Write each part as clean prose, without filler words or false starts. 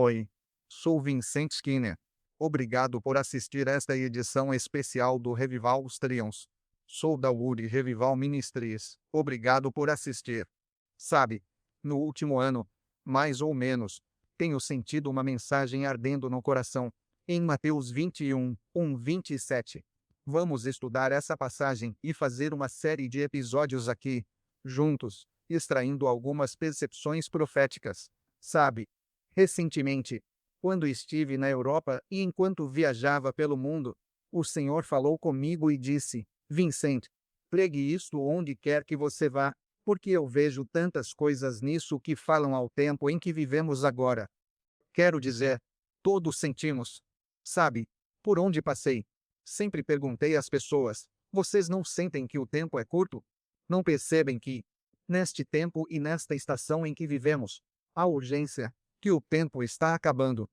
Oi, sou Vincent Skinner. Obrigado por assistir esta edição especial do Revival os Trions. Sou da Woody Revival Ministries. Obrigado por assistir. Sabe, no último ano, mais ou menos, tenho sentido uma mensagem ardendo no coração. Em Mateus 21, 27. Vamos estudar essa passagem e fazer uma série de episódios aqui, juntos, extraindo algumas percepções proféticas. Sabe, recentemente, quando estive na Europa e enquanto viajava pelo mundo, o Senhor falou comigo e disse: Vincent, pregue isto onde quer que você vá, porque eu vejo tantas coisas nisso que falam ao tempo em que vivemos agora. Quero dizer, todos sentimos. Sabe, por onde passei, sempre perguntei às pessoas: vocês não sentem que o tempo é curto? Não percebem que, neste tempo e nesta estação em que vivemos, há urgência, que o tempo está acabando?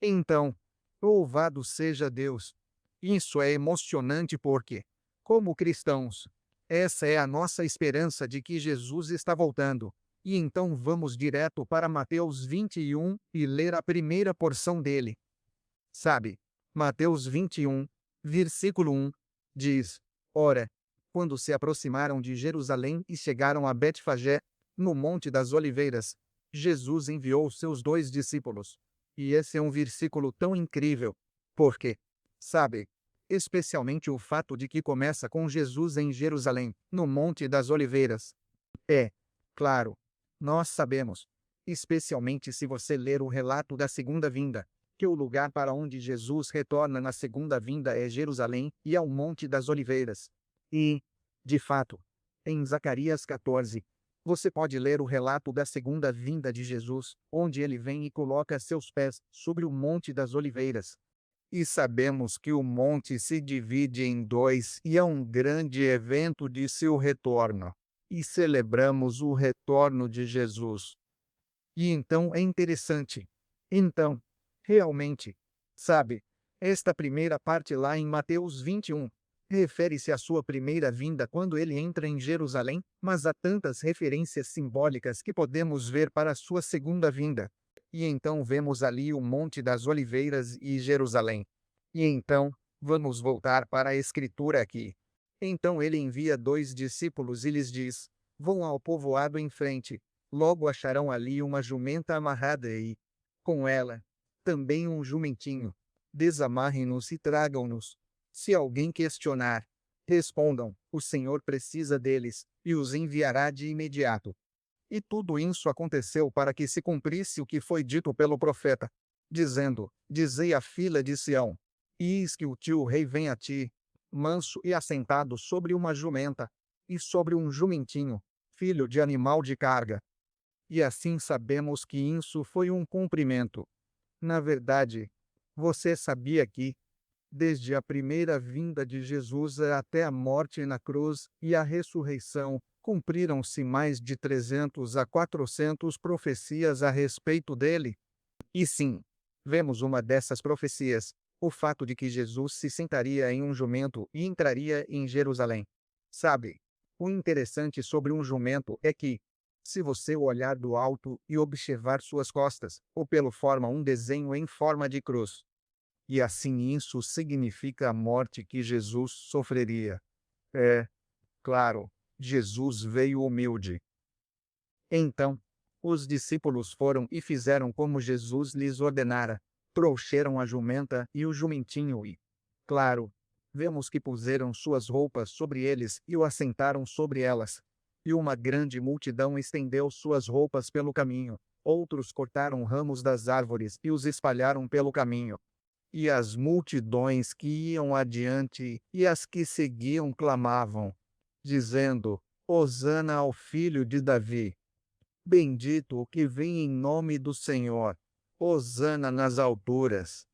Então, louvado seja Deus! Isso é emocionante porque, como cristãos, essa é a nossa esperança de que Jesus está voltando. E então vamos direto para Mateus 21 e ler a primeira porção dele. Sabe, Mateus 21, versículo 1, diz: Ora, quando se aproximaram de Jerusalém e chegaram a Betfagé, no Monte das Oliveiras, Jesus enviou seus 2 discípulos. E esse é um versículo tão incrível, porque, sabe, especialmente o fato de que começa com Jesus em Jerusalém, no Monte das Oliveiras. É, claro, nós sabemos, especialmente se você ler o relato da segunda vinda, que o lugar para onde Jesus retorna na segunda vinda é Jerusalém e ao Monte das Oliveiras. E, de fato, em Zacarias 14, você pode ler o relato da segunda vinda de Jesus, onde ele vem e coloca seus pés sobre o Monte das Oliveiras. E sabemos que o monte se divide em dois e é um grande evento de seu retorno. E celebramos o retorno de Jesus. E então é interessante. Então, realmente, sabe, esta primeira parte lá em Mateus 21 refere-se à sua primeira vinda quando ele entra em Jerusalém, mas há tantas referências simbólicas que podemos ver para a sua segunda vinda. E então vemos ali o Monte das Oliveiras e Jerusalém. E então, vamos voltar para a escritura aqui. Então ele envia 2 discípulos e lhes diz: Vão ao povoado em frente. Logo acharão ali uma jumenta amarrada e, com ela, também um jumentinho. Desamarrem-nos e tragam-nos. Se alguém questionar, respondam: o Senhor precisa deles, e os enviará de imediato. E tudo isso aconteceu para que se cumprisse o que foi dito pelo profeta, dizendo: Dizei à filha de Sião: Eis que o tio rei vem a ti, manso e assentado sobre uma jumenta, e sobre um jumentinho, filho de animal de carga. E assim sabemos que isso foi um cumprimento. Na verdade, você sabia que, desde a primeira vinda de Jesus até a morte na cruz e a ressurreição, cumpriram-se mais de 300 a 400 profecias a respeito dele? E sim, vemos uma dessas profecias, o fato de que Jesus se sentaria em um jumento e entraria em Jerusalém. Sabe, o interessante sobre um jumento é que, se você o olhar do alto e observar suas costas, o pelo forma um desenho em forma de cruz. E assim isso significa a morte que Jesus sofreria. É, claro, Jesus veio humilde. Então, os discípulos foram e fizeram como Jesus lhes ordenara. Trouxeram a jumenta e o jumentinho e, claro, vemos que puseram suas roupas sobre eles e o assentaram sobre elas. E uma grande multidão estendeu suas roupas pelo caminho. Outros cortaram ramos das árvores e os espalharam pelo caminho. E as multidões que iam adiante e as que seguiam clamavam, dizendo: Hosana ao filho de Davi. Bendito o que vem em nome do Senhor. Hosana nas alturas.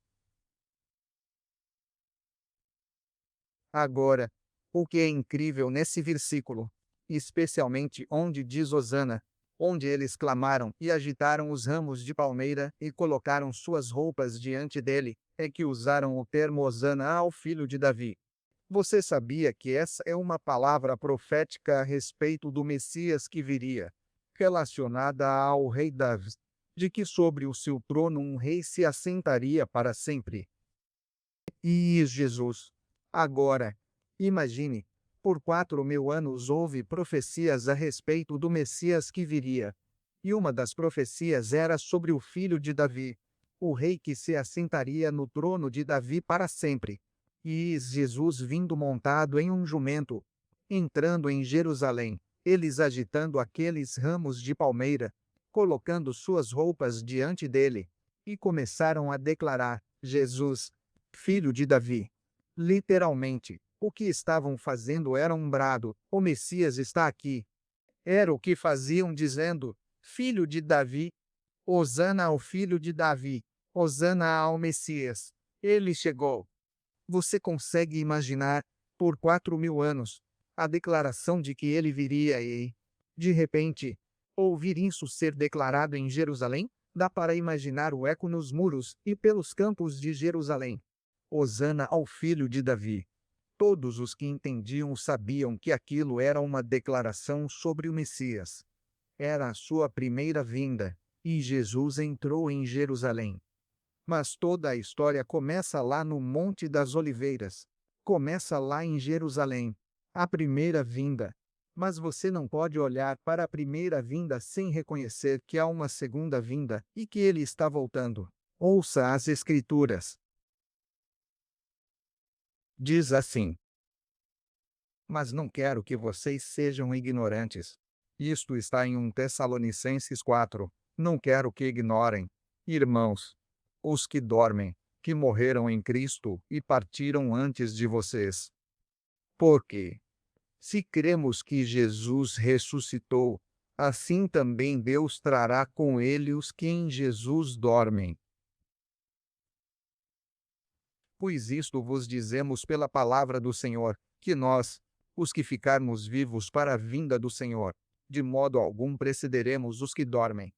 Agora, o que é incrível nesse versículo, especialmente onde diz Hosana, onde eles clamaram e agitaram os ramos de palmeira e colocaram suas roupas diante dele, é que usaram o termo Hosana ao filho de Davi. Você sabia que essa é uma palavra profética a respeito do Messias que viria, relacionada ao rei Davi? de que sobre o seu trono um rei se assentaria para sempre. E Jesus. Agora, imagine, por 4.000 anos houve profecias a respeito do Messias que viria. E uma das profecias era sobre o filho de Davi, o rei que se assentaria no trono de Davi para sempre. E Jesus vindo montado em um jumento, entrando em Jerusalém, eles agitando aqueles ramos de palmeira, colocando suas roupas diante dele, e começaram a declarar: Jesus, filho de Davi. Literalmente, o que estavam fazendo era um brado: o Messias está aqui. Era o que faziam dizendo: Filho de Davi, hosana ao filho de Davi, hosana ao Messias. Ele chegou. Você consegue imaginar, por 4.000 anos, a declaração de que ele viria e, de repente, ouvir isso ser declarado em Jerusalém? Dá para imaginar o eco nos muros e pelos campos de Jerusalém. Hosana ao filho de Davi. Todos os que entendiam sabiam que aquilo era uma declaração sobre o Messias. Era a sua primeira vinda, e Jesus entrou em Jerusalém. Mas toda a história começa lá no Monte das Oliveiras. Começa lá em Jerusalém. A primeira vinda. Mas você não pode olhar para a primeira vinda sem reconhecer que há uma segunda vinda e que ele está voltando. Ouça as Escrituras. Diz assim: Mas não quero que vocês sejam ignorantes. Isto está em 1 Tessalonicenses 4. Não quero que ignorem, irmãos, os que dormem, que morreram em Cristo e partiram antes de vocês. Porque, se cremos que Jesus ressuscitou, assim também Deus trará com ele os que em Jesus dormem. Pois isto vos dizemos pela palavra do Senhor, que nós, os que ficarmos vivos para a vinda do Senhor, de modo algum precederemos os que dormem.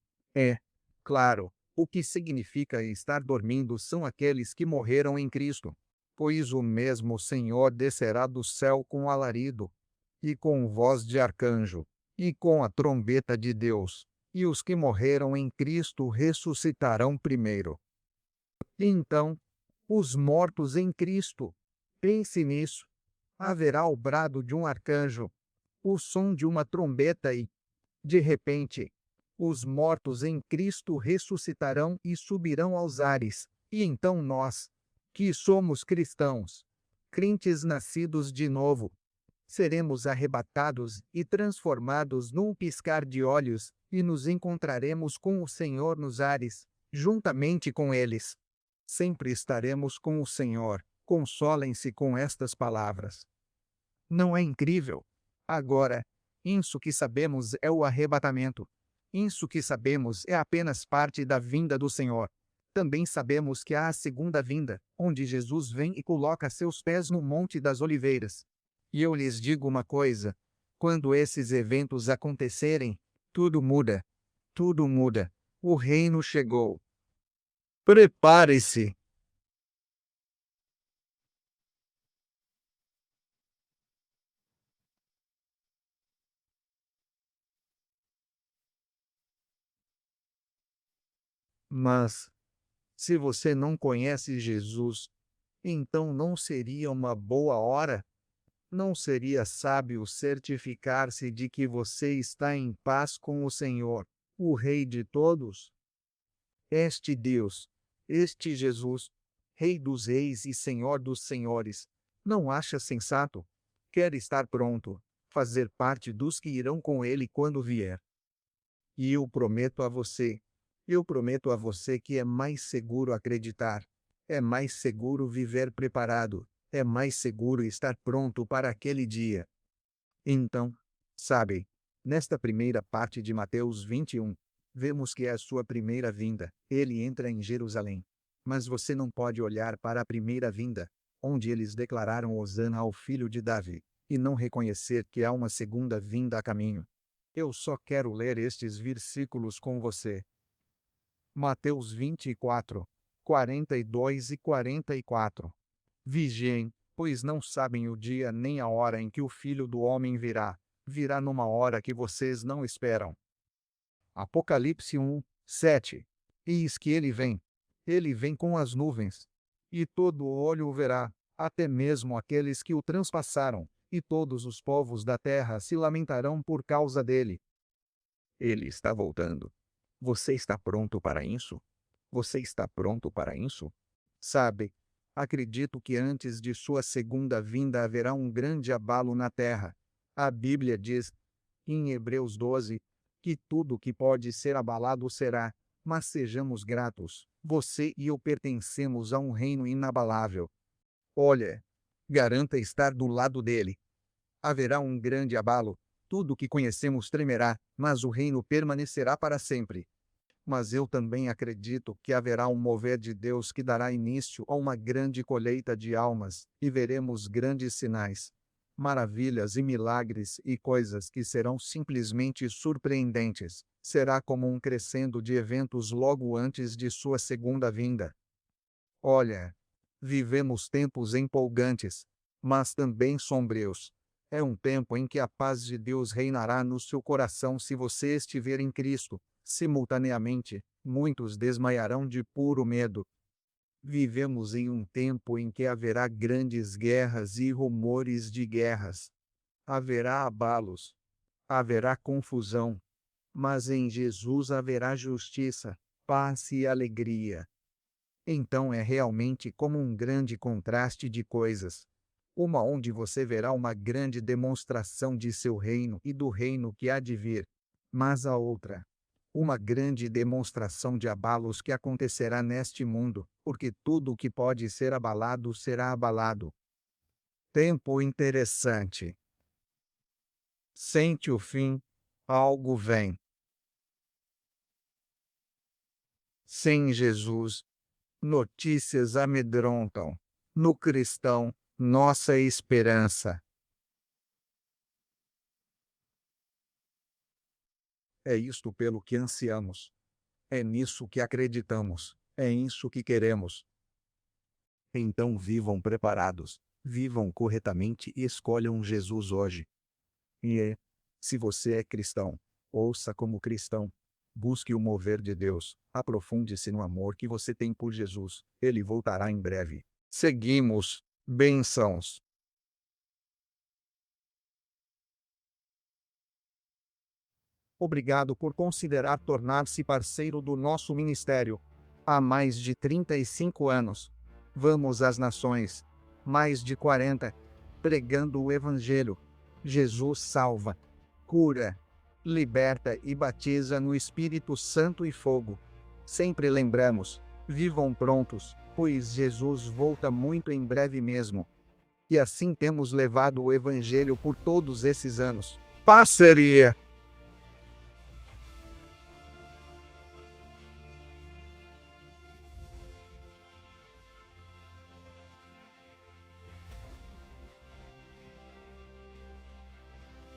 Claro, o que significa estar dormindo são aqueles que morreram em Cristo. Pois o mesmo Senhor descerá do céu com alarido, e com voz de arcanjo, e com a trombeta de Deus, e os que morreram em Cristo ressuscitarão primeiro. Então, os mortos em Cristo. Pense nisso. Haverá o brado de um arcanjo, o som de uma trombeta e, de repente, os mortos em Cristo ressuscitarão e subirão aos ares. E então nós, que somos cristãos, crentes nascidos de novo, seremos arrebatados e transformados num piscar de olhos, e nos encontraremos com o Senhor nos ares, juntamente com eles. Sempre estaremos com o Senhor. Consolem-se com estas palavras. Não é incrível? Agora, isso que sabemos é o arrebatamento. Isso que sabemos é apenas parte da vinda do Senhor. Também sabemos que há a segunda vinda, onde Jesus vem e coloca seus pés no Monte das Oliveiras. E eu lhes digo uma coisa: quando esses eventos acontecerem, tudo muda. Tudo muda. O reino chegou. Prepare-se. Mas, se você não conhece Jesus, então não seria uma boa hora? Não seria sábio certificar-se de que você está em paz com o Senhor, o Rei de todos? Este Deus, este Jesus, Rei dos reis e Senhor dos senhores, não acha sensato? Quer estar pronto, fazer parte dos que irão com ele quando vier. E eu prometo a você que é mais seguro acreditar, é mais seguro viver preparado, é mais seguro estar pronto para aquele dia. Então, sabe, nesta primeira parte de Mateus 21, vemos que é a sua primeira vinda, ele entra em Jerusalém. Mas você não pode olhar para a primeira vinda, onde eles declararam Hosana ao filho de Davi, e não reconhecer que há uma segunda vinda a caminho. Eu só quero ler estes versículos com você. Mateus 24, 42 e 44. Vigiem, pois não sabem o dia nem a hora em que o Filho do Homem virá. Virá numa hora que vocês não esperam. Apocalipse 1, 7. Eis que ele vem. Ele vem com as nuvens. E todo olho o verá, até mesmo aqueles que o transpassaram, e todos os povos da terra se lamentarão por causa dele. Ele está voltando. Você está pronto para isso? Você está pronto para isso? Sabe, acredito que antes de sua segunda vinda haverá um grande abalo na terra. A Bíblia diz, em Hebreus 12, que tudo que pode ser abalado será, mas sejamos gratos, você e eu pertencemos a um reino inabalável. Olha, garanta estar do lado dele. Haverá um grande abalo, tudo que conhecemos tremerá, mas o reino permanecerá para sempre. Mas eu também acredito que haverá um mover de Deus que dará início a uma grande colheita de almas, e veremos grandes sinais, maravilhas e milagres e coisas que serão simplesmente surpreendentes. Será como um crescendo de eventos logo antes de sua segunda vinda. Olha, vivemos tempos empolgantes, mas também sombrios. É um tempo em que a paz de Deus reinará no seu coração se você estiver em Cristo. Simultaneamente, muitos desmaiarão de puro medo. Vivemos em um tempo em que haverá grandes guerras e rumores de guerras. Haverá abalos. Haverá confusão. Mas em Jesus haverá justiça, paz e alegria. Então é realmente como um grande contraste de coisas. Uma onde você verá uma grande demonstração de seu reino e do reino que há de vir. Mas a outra, uma grande demonstração de abalos que acontecerá neste mundo, porque tudo o que pode ser abalado será abalado. Tempo interessante. Sente o fim, algo vem. Sem Jesus, notícias amedrontam. No cristão, nossa esperança. É isto pelo que ansiamos. É nisso que acreditamos. É isso que queremos. Então vivam preparados, vivam corretamente e escolham Jesus hoje. Se você é cristão, ouça como cristão. Busque o mover de Deus, aprofunde-se no amor que você tem por Jesus, ele voltará em breve. Seguimos. Bênçãos. Obrigado por considerar tornar-se parceiro do nosso ministério. Há mais de 35 anos. Vamos às nações. Mais de 40. Pregando o Evangelho. Jesus salva, cura, liberta e batiza no Espírito Santo e fogo. Sempre lembramos, vivam prontos, pois Jesus volta muito em breve mesmo. E assim temos levado o Evangelho por todos esses anos. Parceria.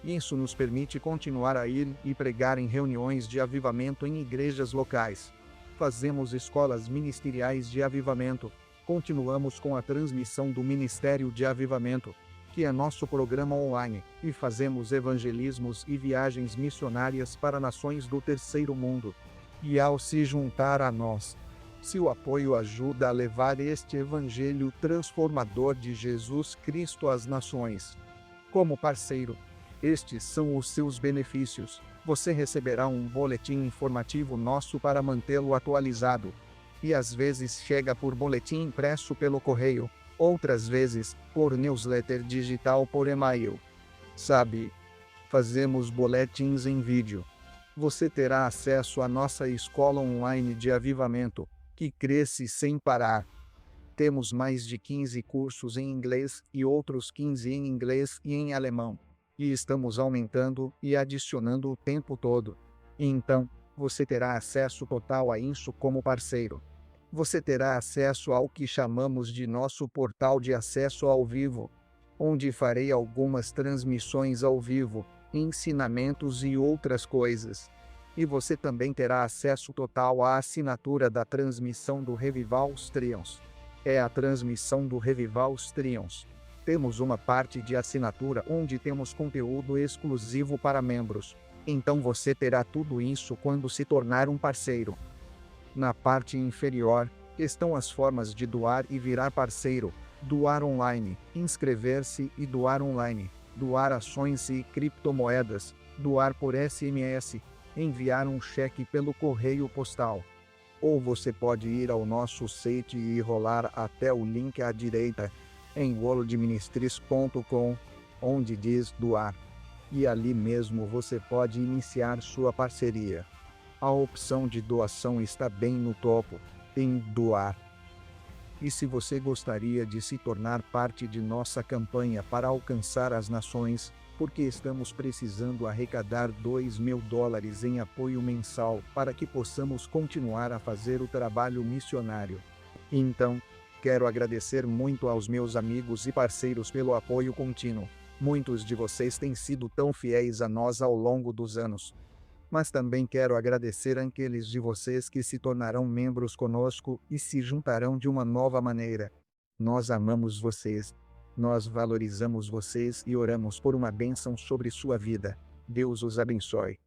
Isso nos permite continuar a ir e pregar em reuniões de avivamento em igrejas locais. Fazemos escolas ministeriais de avivamento. Continuamos com a transmissão do Ministério de Avivamento, que é nosso programa online, e fazemos evangelismos e viagens missionárias para nações do terceiro mundo. E ao se juntar a nós, seu apoio ajuda a levar este evangelho transformador de Jesus Cristo às nações. Como parceiro, estes são os seus benefícios. Você receberá um boletim informativo nosso para mantê-lo atualizado. E às vezes chega por boletim impresso pelo correio, outras vezes, por newsletter digital por e-mail. Sabe? Fazemos boletins em vídeo. Você terá acesso à nossa escola online de avivamento, que cresce sem parar. Temos mais de 15 cursos em inglês e outros 15 em inglês e em alemão. E estamos aumentando e adicionando o tempo todo. Então, você terá acesso total a isso como parceiro. Você terá acesso ao que chamamos de nosso portal de acesso ao vivo, onde farei algumas transmissões ao vivo, ensinamentos e outras coisas. E você também terá acesso total à assinatura da transmissão do Revival Streams. É a transmissão do Revival Streams. Temos uma parte de assinatura onde temos conteúdo exclusivo para membros. Então você terá tudo isso quando se tornar um parceiro. Na parte inferior, estão as formas de doar e virar parceiro: doar online, inscrever-se e doar online, doar ações e criptomoedas, doar por SMS, enviar um cheque pelo correio postal. Ou você pode ir ao nosso site e rolar até o link à direita, em worldministries.com, onde diz doar. E ali mesmo você pode iniciar sua parceria. A opção de doação está bem no topo, em doar. E se você gostaria de se tornar parte de nossa campanha para alcançar as nações, porque estamos precisando arrecadar $2.000 em apoio mensal para que possamos continuar a fazer o trabalho missionário. Então, quero agradecer muito aos meus amigos e parceiros pelo apoio contínuo. Muitos de vocês têm sido tão fiéis a nós ao longo dos anos. Mas também quero agradecer àqueles de vocês que se tornarão membros conosco e se juntarão de uma nova maneira. Nós amamos vocês. Nós valorizamos vocês e oramos por uma bênção sobre sua vida. Deus os abençoe.